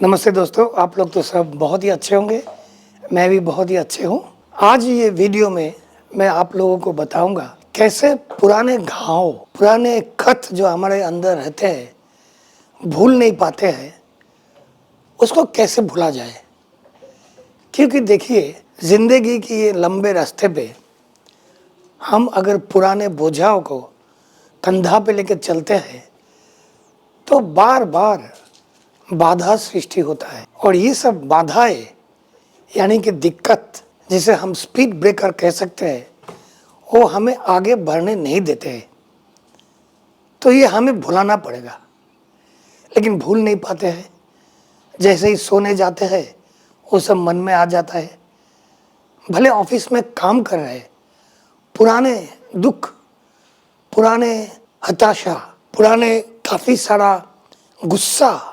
नमस्ते दोस्तों, आप लोग तो सब बहुत ही अच्छे होंगे। मैं भी बहुत ही अच्छे हूँ। आज ये वीडियो में मैं आप लोगों को बताऊंगा कैसे पुराने घाव, पुराने खत जो हमारे अंदर रहते हैं, भूल नहीं पाते हैं, उसको कैसे भूला जाए। क्योंकि देखिए, जिंदगी की ये लंबे रास्ते पे हम अगर पुराने बोझाओं को कंधा पे लेकर चलते हैं तो बार बार बाधा सृष्टि होता है। और ये सब बाधाएं यानी कि दिक्कत, जिसे हम स्पीड ब्रेकर कह सकते हैं, वो हमें आगे बढ़ने नहीं देते हैं। तो ये हमें भुलाना पड़ेगा, लेकिन भूल नहीं पाते हैं। जैसे ही सोने जाते हैं वो सब मन में आ जाता है। भले ऑफिस में काम कर रहे, पुराने दुख, पुराने हताशा, पुराने काफ़ी सारा गुस्सा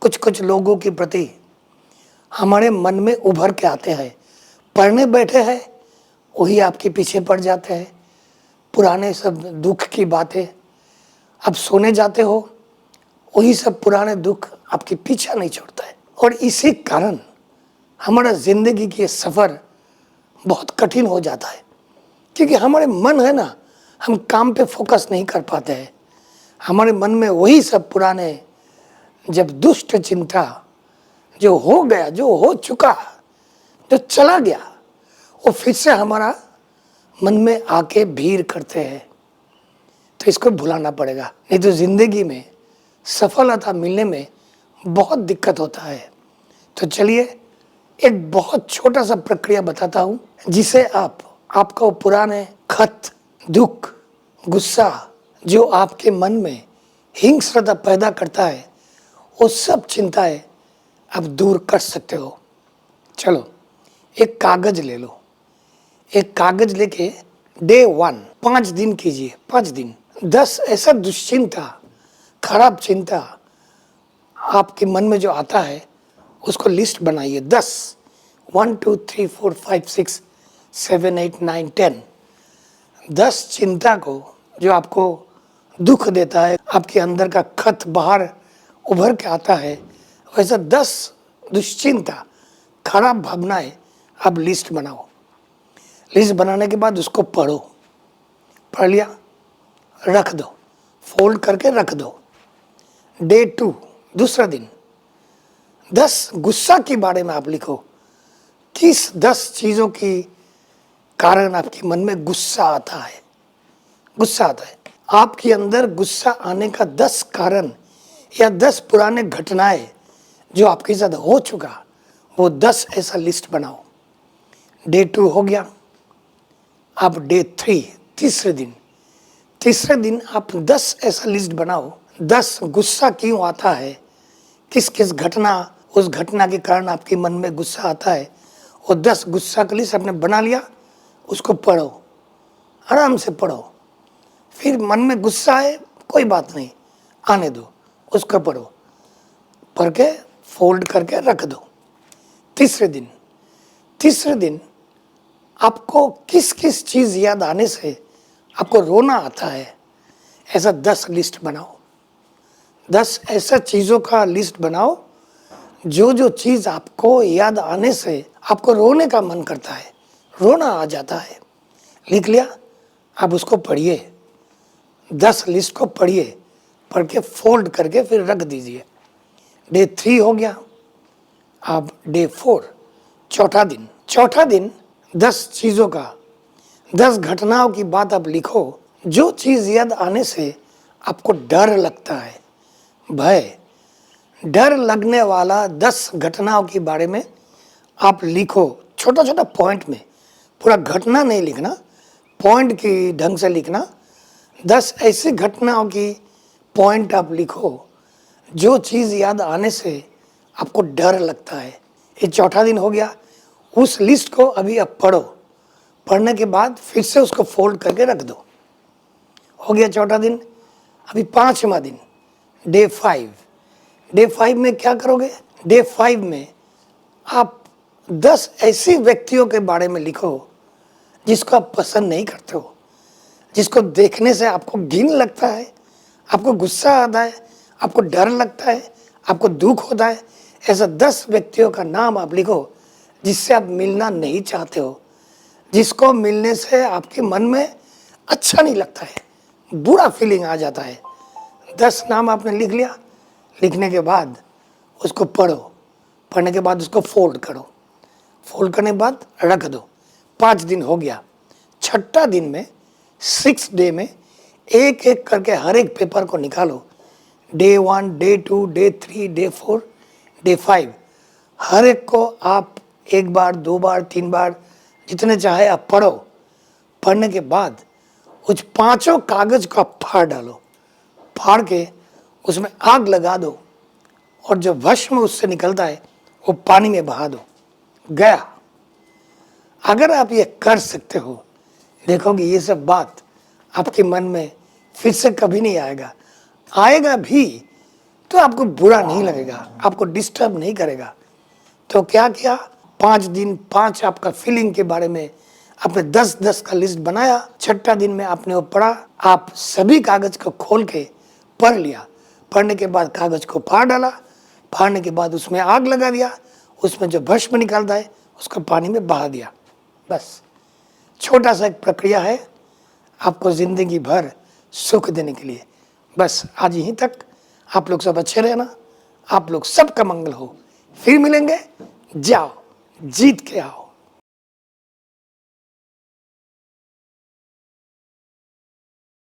कुछ कुछ लोगों के प्रति हमारे मन में उभर के आते हैं। पढ़ने बैठे हैं, वही आपके पीछे पड़ जाते हैं, पुराने सब दुख की बातें। अब सोने जाते हो, वही सब पुराने दुख आपके पीछा नहीं छोड़ता है। और इसी कारण हमारा ज़िंदगी की सफ़र बहुत कठिन हो जाता है। क्योंकि हमारे मन है ना, हम काम पे फोकस नहीं कर पाते हैं। हमारे मन में वही सब पुराने, जब दुष्ट चिंता, जो हो गया, जो हो चुका, जो चला गया, वो फिर से हमारा मन में आके भीड़ करते हैं। तो इसको भुलाना पड़ेगा, नहीं तो ज़िंदगी में सफलता मिलने में बहुत दिक्कत होता है। तो चलिए एक बहुत छोटा सा प्रक्रिया बताता हूँ, जिसे आपका पुराने खत, दुख, गुस्सा जो आपके मन में हिंसता पैदा करता है, वो सब चिंताएं आप दूर कर सकते हो। चलो एक कागज ले लो। एक कागज लेके डे 1 5 दिन कीजिए। 5 दिन 10 ऐसा दुश्चिंता, खराब चिंता आपके मन में जो आता है उसको लिस्ट बनाइए। 10 1 2 3 4 5 6 7 8 9 10 10 चिंता को, जो आपको दुख देता है, आपके अंदर का खत बाहर उभर के आता है, वैसा 10 दुश्चिंता, खराब भावनाएं आप लिस्ट बनाओ। लिस्ट बनाने के बाद उसको पढ़ो। पढ़ लिया, रख दो, फोल्ड करके रख दो। डे 2 दूसरा दिन 10 गुस्सा के बारे में आप लिखो। किस 10 चीज़ों की कारण आपके मन में गुस्सा आता है। गुस्सा आता है आपके अंदर। गुस्सा आने का 10 कारण या 10 पुराने घटनाएं जो आपके साथ हो चुका, वो 10 ऐसा लिस्ट बनाओ। डे 2 हो गया। आप डे 3 तीसरे दिन आप 10 ऐसा लिस्ट बनाओ। 10 गुस्सा क्यों आता है, किस किस घटना, उस घटना के कारण आपके मन में गुस्सा आता है, वो 10 गुस्सा का लिस्ट आपने बना लिया। उसको पढ़ो, आराम से पढ़ो। फिर मन में गुस्सा है, कोई बात नहीं, आने दो, उसको पढ़ो। पढ़ के फोल्ड करके रख दो। तीसरे दिन आपको किस किस चीज़ याद आने से आपको रोना आता है, ऐसा 10 लिस्ट बनाओ। 10 ऐसा चीज़ों का लिस्ट बनाओ जो जो चीज़ आपको याद आने से आपको रोने का मन करता है, रोना आ जाता है। लिख लिया, आप उसको पढ़िए। 10 लिस्ट को पढ़िए, पढ़ के फोल्ड करके फिर रख दीजिए। डे 3 हो गया। अब डे 4 चौथा दिन 10 चीज़ों का, 10 घटनाओं की बात आप लिखो जो चीज़ याद आने से आपको डर लगता है, भय, डर लगने वाला 10 घटनाओं के बारे में आप लिखो। छोटा छोटा पॉइंट में, पूरा घटना नहीं लिखना, पॉइंट की ढंग से लिखना। 10 ऐसी घटनाओं की पॉइंट आप लिखो जो चीज़ याद आने से आपको डर लगता है। ये चौथा दिन हो गया। उस लिस्ट को अभी आप पढ़ो। पढ़ने के बाद फिर से उसको फोल्ड करके रख दो। हो गया चौथा दिन। अभी 5वां दिन, डे 5 में क्या करोगे? डे 5 में आप 10 ऐसे व्यक्तियों के बारे में लिखो जिसको आप पसंद नहीं करते हो, जिसको देखने से आपको घिन लगता है, आपको गुस्सा आता है, आपको डर लगता है, आपको दुख होता है। ऐसा 10 व्यक्तियों का नाम आप लिखो जिससे आप मिलना नहीं चाहते हो, जिसको मिलने से आपके मन में अच्छा नहीं लगता है, बुरा फीलिंग आ जाता है। 10 नाम आपने लिख लिया। लिखने के बाद उसको पढ़ो, पढ़ने के बाद उसको फोल्ड करो, फोल्ड करने के बाद रख दो। 5 दिन हो गया। छठा दिन में 6 डे में एक एक करके हर एक पेपर को निकालो। Day 1, day 2, day 3, day 4, day 5, हर एक को आप 1 बार 2 बार 3 बार जितने चाहे आप पढ़ो। पढ़ने के बाद उस 5 कागज को आप फाड़ डालो, फाड़ के उसमें आग लगा दो और जो भस्म उससे निकलता है वो पानी में बहा दो। गया। अगर आप ये कर सकते हो, देखोगे ये सब बात आपके मन में फिर से कभी नहीं आएगा। आएगा भी तो आपको बुरा नहीं लगेगा, आपको डिस्टर्ब नहीं करेगा। तो क्या किया, 5 दिन 5 आपका फीलिंग के बारे में आपने 10-10 का लिस्ट बनाया। छठा दिन में आपने वो पढ़ा। आप सभी कागज को खोल के पढ़ लिया। पढ़ने के बाद कागज को फाड़ डाला, फाड़ने के बाद उसमें आग लगा दिया, उसमें जो भस्म निकलता है उसको पानी में बहा दिया। बस छोटा सा एक प्रक्रिया है आपको ज़िंदगी भर सुख देने के लिए। बस आज यहीं तक। आप लोग सब अच्छे रहना, आप लोग सबका मंगल हो। फिर मिलेंगे। जाओ, जीत के आओ।